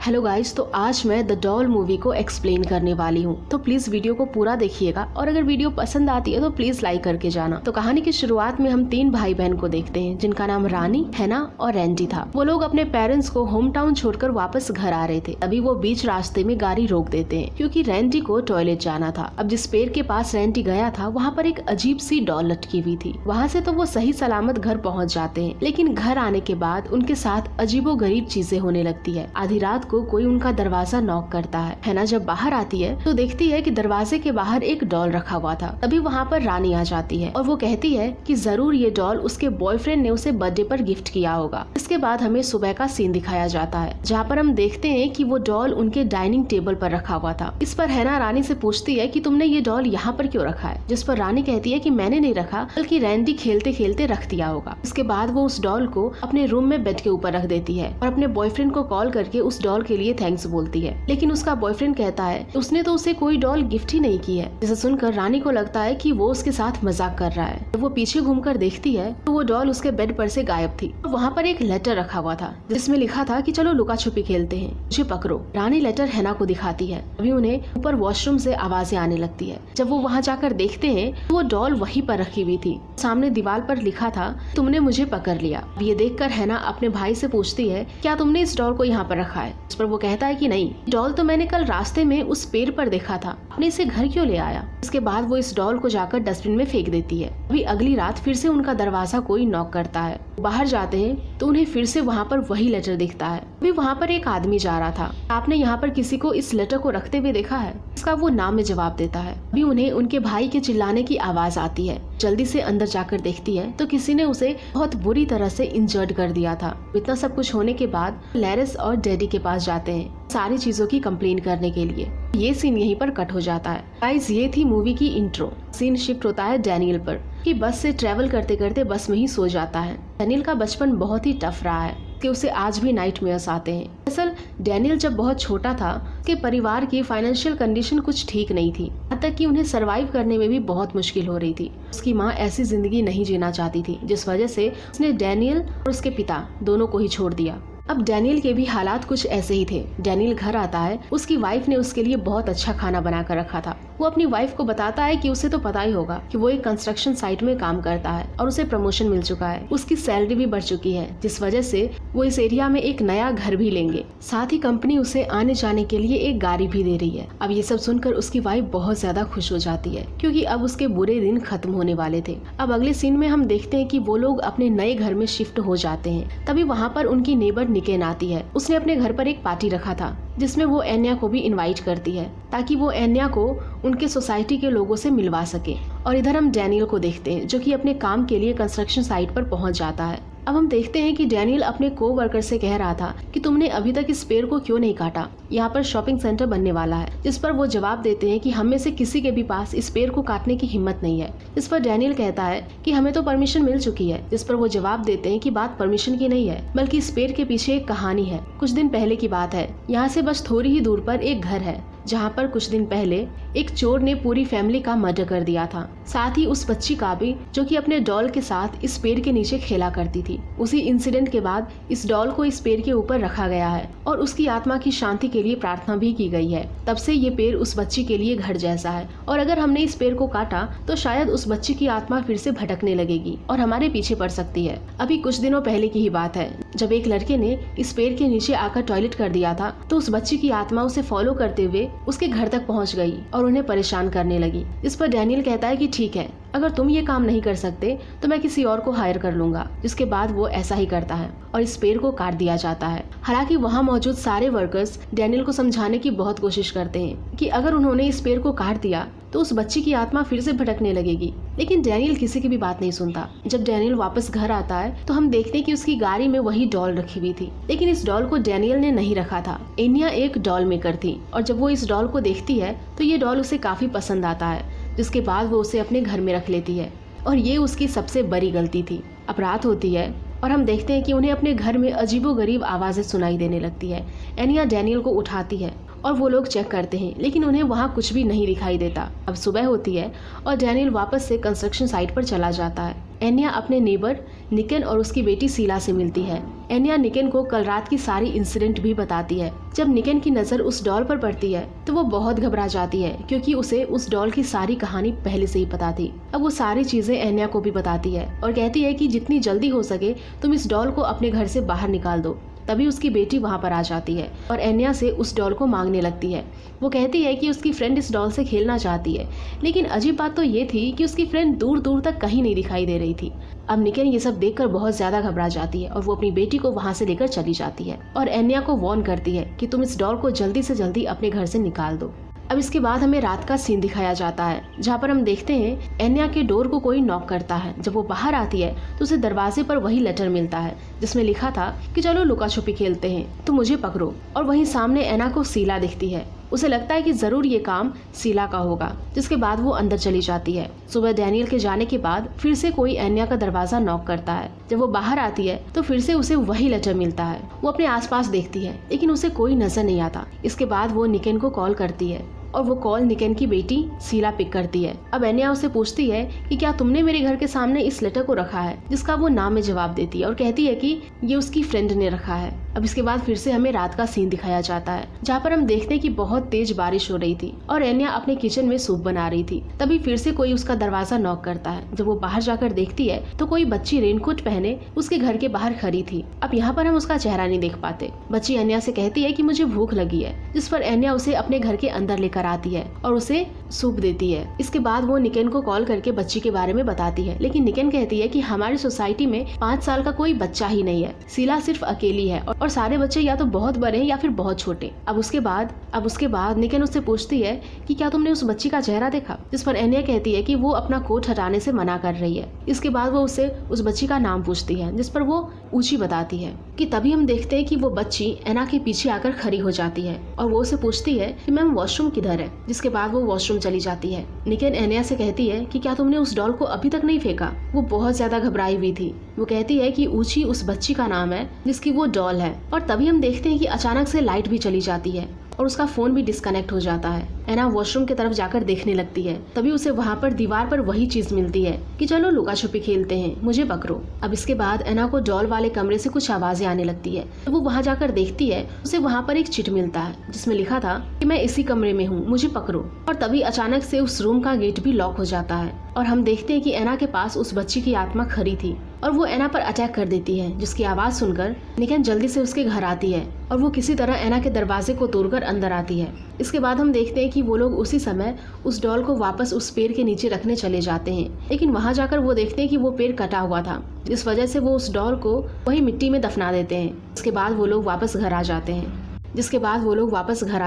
Hello guys, तो आज मैं द डॉल मूवी को एक्सप्लेन करने वाली हूँ, तो प्लीज वीडियो को पूरा देखिएगा और अगर वीडियो पसंद आती है तो प्लीज लाइक करके जाना। तो कहानी की शुरुआत में हम 3 भाई बहन को देखते हैं जिनका नाम रानी, हैना और रैंडी था। वो लोग अपने पेरेंट्स को होम टाउन छोड़कर वापस घर आ रहे थे। अभी वो बीच रास्ते में गाड़ी रोक देते हैं क्योंकि रैंडी को टॉयलेट जाना था। अब जिस पेड़ के पास रैंडी गया था वहाँ पर एक अजीब सी डॉल लटकी हुई थी। वहाँ से तो वो सही सलामत घर पहुँच जाते हैं, लेकिन घर आने के बाद उनके साथ अजीबो गरीब चीजें होने लगती है। आधी रात को कोई उनका दरवाजा नॉक करता है। हैना जब बाहर आती है तो देखती है कि दरवाजे के बाहर एक डॉल रखा हुआ था। तभी वहाँ पर रानी आ जाती है और वो कहती है कि जरूर ये डॉल उसके बॉयफ्रेंड ने उसे बर्थडे पर गिफ्ट किया होगा। इसके बाद हमें सुबह का सीन दिखाया जाता है जहाँ पर हम देखते हैं कि वो डॉल उनके डाइनिंग टेबल पर रखा हुआ था। इस पर हैना रानी से पूछती है कि तुमने ये डॉल यहाँ पर क्यों रखा है, जिस पर रानी कहती है कि मैंने नहीं रखा, बल्कि रैंडी खेलते खेलते रख दिया होगा। इसके बाद वो उस डॉल को अपने रूम में बेड के ऊपर रख देती है और अपने बॉयफ्रेंड को कॉल करके उस डॉल के लिए थैंक्स बोलती है। लेकिन उसका बॉयफ्रेंड कहता है उसने तो उसे कोई डॉल गिफ्ट ही नहीं की है। जिसे सुनकर रानी को लगता है कि वो उसके साथ मजाक कर रहा है। जब वो पीछे घूमकर देखती है तो वो डॉल उसके बेड पर से गायब थी। वहाँ पर एक लेटर रखा हुआ था जिसमें लिखा था कि चलो लुका छुपी खेलते हैं, मुझे पकड़ो। रानी लेटर हैना को दिखाती है। अभी उन्हें ऊपर वॉशरूम से आवाजें आने लगती है। जब वो वहाँ जाकर देखते हैं तो वो डॉल वहीं पर रखी हुई थी। सामने दीवार पर लिखा था तुमने मुझे पकड़ लिया। ये देखकर हैना अपने भाई से पूछती है क्या तुमने इस डॉल को यहाँ पर रखा है। इस पर वो कहता है कि नहीं, डॉल तो मैंने कल रास्ते में उस पेड़ पर देखा था, आपने इसे घर क्यों ले आया। इसके बाद वो इस डॉल को जाकर डस्टबिन में फेंक देती है। अभी अगली रात फिर से उनका दरवाजा कोई नॉक करता है। बाहर जाते हैं तो उन्हें फिर से वहाँ पर वही लेटर दिखता है। अभी वहाँ पर एक आदमी जा रहा था। आपने यहाँ पर किसी को इस लेटर को रखते हुए देखा है। इसका वो नाम में जवाब देता है। अभी उन्हें उनके भाई के चिल्लाने की आवाज आती है। जल्दी से अंदर जाकर देखती है तो किसी ने उसे बहुत बुरी तरह से इंजर्ड कर दिया था। इतना सब कुछ होने के बाद लैरिस और डैडी के पास जाते हैं सारी चीजों की कंप्लेन करने के लिए। ये सीन यहीं पर कट हो जाता है। गाइस, ये थी मूवी की इंट्रो। सीन शिफ्ट होता है डैनियल पर कि बस से ट्रेवल करते करते बस में ही सो जाता है। डैनियल का बचपन बहुत ही टफ रहा है कि उसे आज भी नाइटमेयर्स आते हैं। दरअसल डैनियल जब बहुत छोटा था उसके परिवार की फाइनेंशियल कंडीशन कुछ ठीक नहीं थी, यहाँ तक कि उन्हें सरवाइव करने में भी बहुत मुश्किल हो रही थी। उसकी माँ ऐसी जिंदगी नहीं जीना चाहती थी, जिस वजह से उसने डैनियल और उसके पिता दोनों को ही छोड़ दिया। अब डैनियल के भी हालात कुछ ऐसे ही थे। डैनियल घर आता है, उसकी वाइफ ने उसके लिए बहुत अच्छा खाना बना कर रखा था। वो अपनी वाइफ को बताता है कि उसे तो पता ही होगा कि वो एक कंस्ट्रक्शन साइट में काम करता है और उसे प्रमोशन मिल चुका है, उसकी सैलरी भी बढ़ चुकी है, जिस वजह से वो इस एरिया में एक नया घर भी लेंगे। साथ ही कंपनी उसे आने जाने के लिए एक गाड़ी भी दे रही है। अब ये सब सुनकर उसकी वाइफ बहुत ज्यादा खुश हो जाती है क्योंकि अब उसके बुरे दिन खत्म होने वाले थे। अब अगले सीन में हम देखते हैं कि वो लोग अपने नए घर में शिफ्ट हो जाते हैं। तभी वहाँ पर उनकी नेबर निकेन आती है। उसने अपने घर पर एक पार्टी रखा था जिसमें वो एन्या को भी इनवाइट करती है ताकि वो एन्या को उनके सोसाइटी के लोगों से मिलवा सके। और इधर हम डैनियल को देखते हैं जो कि अपने काम के लिए कंस्ट्रक्शन साइट पर पहुंच जाता है। अब हम देखते हैं कि डैनियल अपने कोवर्कर से कह रहा था कि तुमने अभी तक इस पेड़ को क्यों नहीं काटा, यहाँ पर शॉपिंग सेंटर बनने वाला है। जिस पर वो जवाब देते हैं कि हम में से किसी के भी पास इस पेड़ को काटने की हिम्मत नहीं है। इस पर डैनियल कहता है कि हमें तो परमिशन मिल चुकी है। जिस पर वो जवाब देते हैं कि बात परमिशन की नहीं है, बल्कि इस पेड़ के पीछे एक कहानी है। कुछ दिन पहले की बात है। यहाँ से बस थोड़ी ही दूर पर एक घर है जहाँ पर कुछ दिन पहले एक चोर ने पूरी फैमिली का मर्डर कर दिया था, साथ ही उस बच्ची का भी जो कि अपने डॉल के साथ इस पेड़ के नीचे खेला करती थी। उसी इंसिडेंट के बाद इस डॉल को इस पेड़ के ऊपर रखा गया है और उसकी आत्मा की शांति के लिए प्रार्थना भी की गई है। तब से ये पेड़ उस बच्ची के लिए घर जैसा है और अगर हमने इस पेड़ को काटा तो शायद उस बच्ची की आत्मा फिर से भटकने लगेगी और हमारे पीछे पड़ सकती है। अभी कुछ दिनों पहले की ही बात है जब एक लड़के ने इस पेड़ के नीचे आकर टॉयलेट कर दिया था तो उस बच्ची की आत्मा उसे फॉलो करते हुए उसके घर तक पहुंच गई और उन्हें परेशान करने लगी। इस पर डैनियल कहता है कि ठीक है, अगर तुम ये काम नहीं कर सकते तो मैं किसी और को हायर कर लूंगा। जिसके बाद वो ऐसा ही करता है और इस पेड़ को काट दिया जाता है। हालांकि वहाँ मौजूद सारे वर्कर्स डैनियल को समझाने की बहुत कोशिश करते हैं कि अगर उन्होंने इस पेड़ को काट दिया तो उस बच्ची की आत्मा फिर से भटकने लगेगी, लेकिन डैनियल किसी की भी बात नहीं सुनता। जब डैनियल वापस घर आता है तो हम देखते हैं कि उसकी गाड़ी में वही डॉल रखी हुई थी, लेकिन इस डॉल को डैनियल ने नहीं रखा था। एन्या एक डॉल मेकर थी और जब वो इस डॉल को देखती है तो ये डॉल उसे काफी पसंद आता है, जिसके बाद वो उसे अपने घर में रख लेती है और ये उसकी सबसे बड़ी गलती थी। अब रात होती है और हम देखते हैं कि उन्हें अपने घर में अजीबोगरीब आवाजें सुनाई देने लगती है। एन्या डैनियल को उठाती है और वो लोग चेक करते हैं, लेकिन उन्हें वहाँ कुछ भी नहीं दिखाई देता। अब सुबह होती है और डैनियल वापस से कंस्ट्रक्शन साइट पर चला जाता है। एनिया अपने नेबर निकेन और उसकी बेटी शीला से मिलती है। एनिया निकेन को कल रात की सारी इंसिडेंट भी बताती है। जब निकेन की नजर उस डॉल पर पड़ती है तो वो बहुत घबरा जाती है, क्योंकि उसे उस डॉल की सारी कहानी पहले से ही पता थी। अब वो सारी चीजें एनिया को भी बताती है और कहती है कि जितनी जल्दी हो सके तुम इस डॉल को अपने घर से बाहर निकाल दो। तभी उसकी बेटी वहाँ पर आ जाती है और एनिया से उस डॉल को मांगने लगती है। वो कहती है कि उसकी फ्रेंड इस डॉल से खेलना चाहती है, लेकिन अजीब बात तो ये थी कि उसकी फ्रेंड दूर दूर तक कहीं नहीं दिखाई दे रही थी। अब निकेन ये सब देखकर बहुत ज्यादा घबरा जाती है और वो अपनी बेटी को वहाँ से लेकर चली जाती है और एनिया को वार्न करती है कि तुम इस डॉल को जल्दी से जल्दी अपने घर से निकाल दो। अब इसके बाद हमें रात का सीन दिखाया जाता है, जहाँ पर हम देखते हैं एनिया के डोर को कोई नॉक करता है। जब वो बाहर आती है तो उसे दरवाजे पर वही लेटर मिलता है जिसमें लिखा था कि चलो लुका छुपी खेलते हैं, तो मुझे पकड़ो। और वहीं सामने एना को शीला दिखती है। उसे लगता है कि जरूर ये काम शीला का होगा, जिसके बाद वो अंदर चली जाती है। सुबह डैनियल के जाने के बाद फिर से कोई एनिया का दरवाजा नॉक करता है। जब वो बाहर आती है तो फिर से उसे वही लेटर मिलता है। वो अपने आसपास देखती है, लेकिन उसे कोई नजर नहीं आता। इसके बाद वो निकेन को कॉल करती है और वो कॉल निकेन की बेटी शीला पिक करती है। अब एनिया उसे पूछती है कि क्या तुमने मेरे घर के सामने इस लेटर को रखा है, जिसका वो ना में जवाब देती है और कहती है कि ये उसकी फ्रेंड ने रखा है। अब इसके बाद फिर से हमें रात का सीन दिखाया जाता है, जहाँ पर हम देखते हैं कि बहुत तेज बारिश हो रही थी और एनिया अपने किचन में सूप बना रही थी। तभी फिर से कोई उसका दरवाजा नॉक करता है। जब वो बाहर जाकर देखती है तो कोई बच्ची रेनकोट पहने उसके घर के बाहर खड़ी थी। अब यहाँ पर हम उसका चेहरा नहीं देख पाते। बच्ची एनिया से कहती है कि मुझे भूख लगी है, जिस पर एनिया उसे अपने घर के अंदर लेकर आती है और उसे सूप देती है। इसके बाद वो निकेन को कॉल करके बच्ची के बारे में बताती है, लेकिन निकेन कहती है कि हमारी सोसाइटी में 5 साल का कोई बच्चा ही नहीं है, शीला सिर्फ अकेली है और सारे बच्चे या तो बहुत बड़े हैं या फिर बहुत छोटे। अब उसके बाद निकेन उससे पूछती है कि क्या तुमने उस बच्ची का चेहरा देखा, जिस पर एनिया कहती है कि वो अपना कोट हटाने से मना कर रही है। इसके बाद वो उससे उस बच्ची का नाम पूछती है, जिस पर वो ऊंची बताती है कि तभी हम देखते हैं कि वो बच्ची एना के पीछे आकर खड़ी हो जाती है और वो उसे पूछती है कि मैम वॉशरूम किधर है। जिसके बाद वो वॉशरूम चली जाती है। निकेन एनिया से कहती है कि क्या तुमने उस डॉल को अभी तक नहीं फेंका। वो बहुत ज्यादा घबराई हुई थी। वो कहती है कि ऊंची उस बच्ची का नाम है जिसकी वो डॉल है। और तभी हम देखते हैं कि अचानक से लाइट भी चली जाती है और उसका फोन भी डिस्कनेक्ट हो जाता है। एना वॉशरूम की तरफ जाकर देखने लगती है। तभी उसे वहाँ पर दीवार पर वही चीज मिलती है कि चलो लुका छुपी खेलते हैं, मुझे पकड़ो। अब इसके बाद एना को डॉल वाले कमरे से कुछ आवाजें आने लगती है। तो वो वहाँ जाकर देखती है, उसे वहाँ पर एक चिट मिलता है जिसमें लिखा था कि मैं इसी कमरे में हूँ, मुझे पकड़ो। और तभी अचानक से उस रूम का गेट भी लॉक हो जाता है और हम देखते हैं कि एना के पास उस बच्ची की आत्मा खड़ी थी और वो एना पर अटैक कर देती है, जिसकी आवाज सुनकर निकेन जल्दी से उसके घर आती है और वो किसी तरह एना के दरवाजे को तोड़कर अंदर आती है। इसके बाद हम देखते हैं कि वो लोग उसी समय उस डॉल को वापस उस पेड़ के नीचे रखने चले जाते हैं, लेकिन वहाँ जाकर वो देखते हैं कि वो पेड़ कटा हुआ था, जिस वजह से वो उस डॉल को वही मिट्टी में दफना देते हैं। इसके बाद वो लोग वापस घर आ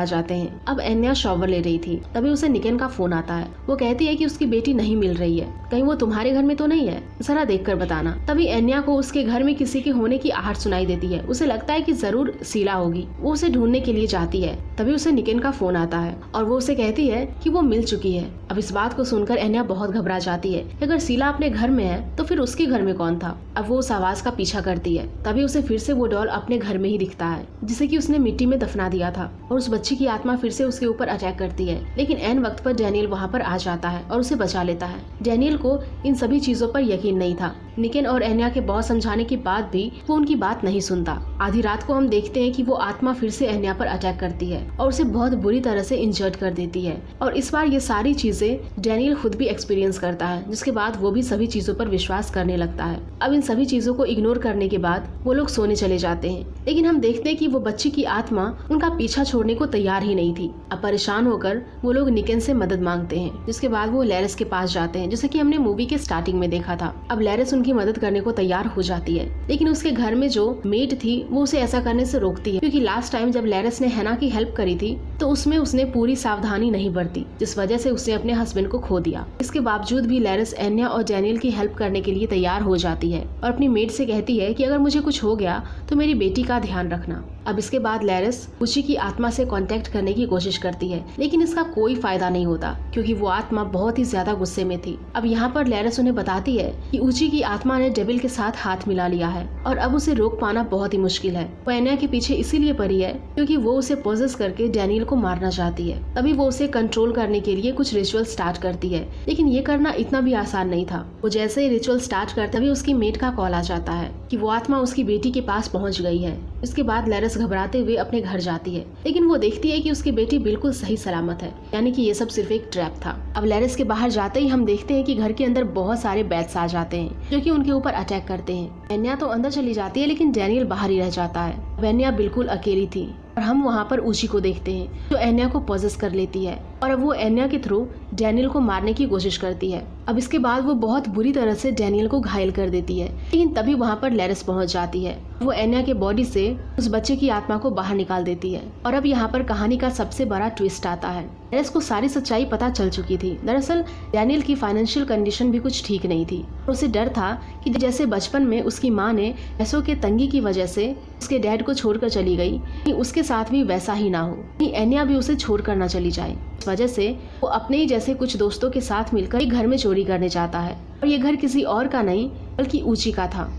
जाते हैं। अब एनिया शॉवर ले रही थी। तभी उसे निकेन का फोन आता है। वो कहती है कि उसकी बेटी नहीं मिल रही है, कहीं वो तुम्हारे घर में तो नहीं है, जरा देखकर बताना। तभी एनिया को उसके घर में किसी के होने की आहट सुनाई देती है। उसे लगता है कि जरूर शीला होगी। वो उसे ढूंढने के लिए जाती है। तभी उसे निकेन का फोन आता है और वो उसे कहती है कि वो मिल चुकी है। अब इस बात को सुनकर एनिया बहुत घबरा जाती है। अगर शीला अपने घर में है तो फिर उसके घर में कौन था। अब वो उस आवाज का पीछा करती है। तभी उसे फिर से वो डॉल अपने घर में ही दिखता है, जिसे कि उसने मिट्टी में दफना दिया था और उस बच्ची की आत्मा फिर से उसके ऊपर अटैक करती है। लेकिन एन वक्त पर डैनियल वहाँ पर आ जाता है और उसे बचा लेता है। डैनियल को इन सभी चीजों पर यकीन नहीं था। निकेन और एनिया के बहुत समझाने के बाद भी वो उनकी बात नहीं सुनता। आधी रात को हम देखते हैं कि वो आत्मा फिर से एनिया पर अटैक करती है और उसे बहुत बुरी तरह से इंजर्ड कर देती है। और इस बार ये सारी चीजें डैनियल खुद भी एक्सपीरियंस करता है, जिसके बाद वो भी सभी चीजों पर विश्वास करने लगता है। अब इन सभी चीजों को इग्नोर करने के बाद वो लोग सोने चले जाते हैं, लेकिन हम देखते हैं कि वो बच्ची की आत्मा उनका पीछा छोड़ने को तैयार ही नहीं थी। अब परेशान होकर वो लोग निकेन से मदद मांगते हैं, जिसके बाद वो लैरिस के पास जाते हैं, जैसे कि हमने मूवी के स्टार्टिंग में देखा था। अब लैरिस उनकी मदद करने को तैयार हो जाती है, लेकिन उसके घर में जो मेड थी वो उसे ऐसा करने से रोकती है, क्योंकि लास्ट टाइम जब लैरिस ने हैना की हेल्प करी थी तो उसमें उसने पूरी सावधानी नहीं बरती, जिस वजह से उसने अपने हस्बैंड को खो दिया। इसके बावजूद भी लैरिस एनिया और डैनियल की हेल्प करने के लिए तैयार हो जाती है और अपनी मेड से कहती है कि अगर मुझे कुछ हो गया तो मेरी बेटी का ध्यान रखना। अब इसके बाद लैरिस ऊची की आत्मा से कांटेक्ट करने की कोशिश करती है, लेकिन इसका कोई फायदा नहीं होता क्योंकि वो आत्मा बहुत ही ज्यादा गुस्से में थी। अब यहाँ पर लैरिस उन्हें बताती है कि ऊची की आत्मा ने डेविल के साथ हाथ मिला लिया है और अब उसे रोक पाना बहुत ही मुश्किल है। वो एन्या के पीछे इसीलिए पड़ी है क्योंकि वो उसे पोजेस करके डैनियल को मारना चाहती है। तभी वो उसे कंट्रोल करने के लिए कुछ रिचुअल स्टार्ट करती है, लेकिन ये करना इतना भी आसान नहीं था। वो जैसे ही रिचुअल स्टार्ट करते तभी उसकी मेट का कॉल आ जाता है कि वो आत्मा उसकी बेटी के पास पहुंच गई है। इसके बाद लैरिस घबराते हुए अपने घर जाती है, लेकिन वो देखती है कि उसकी बेटी बिल्कुल सही सलामत है, यानी कि ये सब सिर्फ एक ट्रैप था। अब लैरिस के बाहर जाते ही हम देखते हैं कि घर के अंदर बहुत सारे बैट्स आ जाते हैं जो कि उनके ऊपर अटैक करते हैं। एन्या तो अंदर चली जाती है, लेकिन डैनियल बाहर ही रह जाता है। एन्या बिल्कुल अकेली थी और हम वहाँ पर ऊची को देखते हैं जो एन्या को पॉजेस कर लेती है और अब वो एन्या के थ्रू डैनियल को मारने की कोशिश करती है। अब इसके बाद वो बहुत बुरी तरह से डैनियल को घायल कर देती है, लेकिन तभी वहाँ पर लैरिस पहुँच जाती है। वो एन्या के बॉडी से उस बच्चे की आत्मा को बाहर निकाल देती है और अब यहाँ पर कहानी का सबसे बड़ा ट्विस्ट आता है। लैरिस को सारी सच्चाई पता चल चुकी थी। दरअसल डैनियल की फाइनेंशियल कंडीशन भी कुछ ठीक नहीं थी। उसे डर था कि जैसे बचपन में उसकी माँ ने पैसों के तंगी की वजह से उसके डैड को छोड़कर चली गई, कि उसके साथ भी वैसा ही ना हो, कि एन्या भी उसे छोड़कर ना चली जाए। इस वजह से वो अपने ही जैसे कुछ दोस्तों के साथ मिलकर एक घर में चोरी करने जाता है और ये घर किसी और का नहीं बल्कि ऊची का था।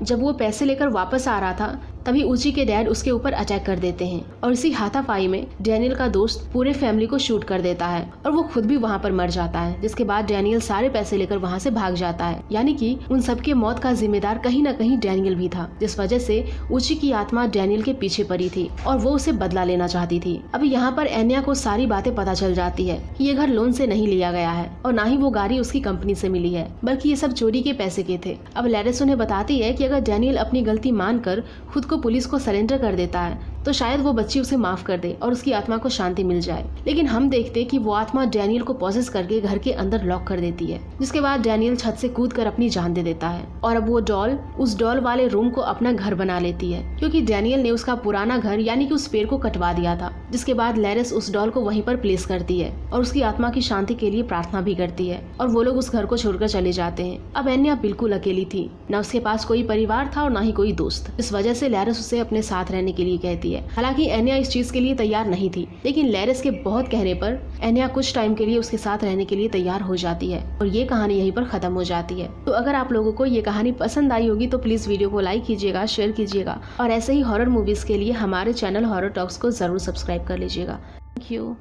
जब वो पैसे लेकर वापस आ रहा था तभी ऊची के डैड उसके ऊपर अटैक कर देते हैं और इसी हाथापाई में डैनियल का दोस्त पूरे फैमिली को शूट कर देता है और वो खुद भी वहाँ पर मर जाता है। जिसके बाद डैनियल सारे पैसे लेकर वहाँ से भाग जाता है, यानी कि उन सबके मौत का जिम्मेदार कहीं न कहीं डैनियल भी था, जिस वजह से ऊची की आत्मा डैनियल के पीछे पड़ी थी और वो उसे बदला लेना चाहती थी। अब यहाँ पर एन्या को सारी बातें पता चल जाती है कि ये घर लोन से नहीं लिया गया है और न ही वो गाड़ी उसकी कंपनी से मिली है, बल्कि ये सब चोरी के पैसे के थे। अब लैरिस उन्हें बताती है कि अगर डैनियल अपनी गलती मानकर खुद को पुलिस को सरेंडर कर देता है तो शायद वो बच्ची उसे माफ कर दे और उसकी आत्मा को शांति मिल जाए। लेकिन हम देखते कि वो आत्मा डैनियल को पॉसेस करके घर के अंदर लॉक कर देती है, जिसके बाद डैनियल छत से कूदकर अपनी जान दे देता है और अब वो डॉल उस डॉल वाले रूम को अपना घर बना लेती है, क्योंकि डैनियल ने उसका पुराना घर यानी कि उस पेड़ को कटवा दिया था। जिसके बाद लैरिस उस डॉल को वहीं पर प्लेस करती है और उसकी आत्मा की शांति के लिए प्रार्थना भी करती है और वो लोग उस घर को छोड़कर चले जाते हैं। अब एन्या बिल्कुल अकेली थी, न उसके पास कोई परिवार था और न ही कोई दोस्त। इस वजह से लैरिस उसे अपने साथ रहने के लिए कहती है। हालांकि एन्या इस चीज के लिए तैयार नहीं थी, लेकिन लैरिस के बहुत कहने पर एन्या कुछ टाइम के लिए उसके साथ रहने के लिए तैयार हो जाती है और ये कहानी यहीं पर खत्म हो जाती है। तो अगर आप लोगों को ये कहानी पसंद आई होगी तो प्लीज वीडियो को लाइक कीजिएगा, शेयर कीजिएगा और ऐसे ही हॉरर मूवीज के लिए हमारे चैनल हॉरर टॉक्स को जरूर सब्सक्राइब कर लीजिएगा। Thank you.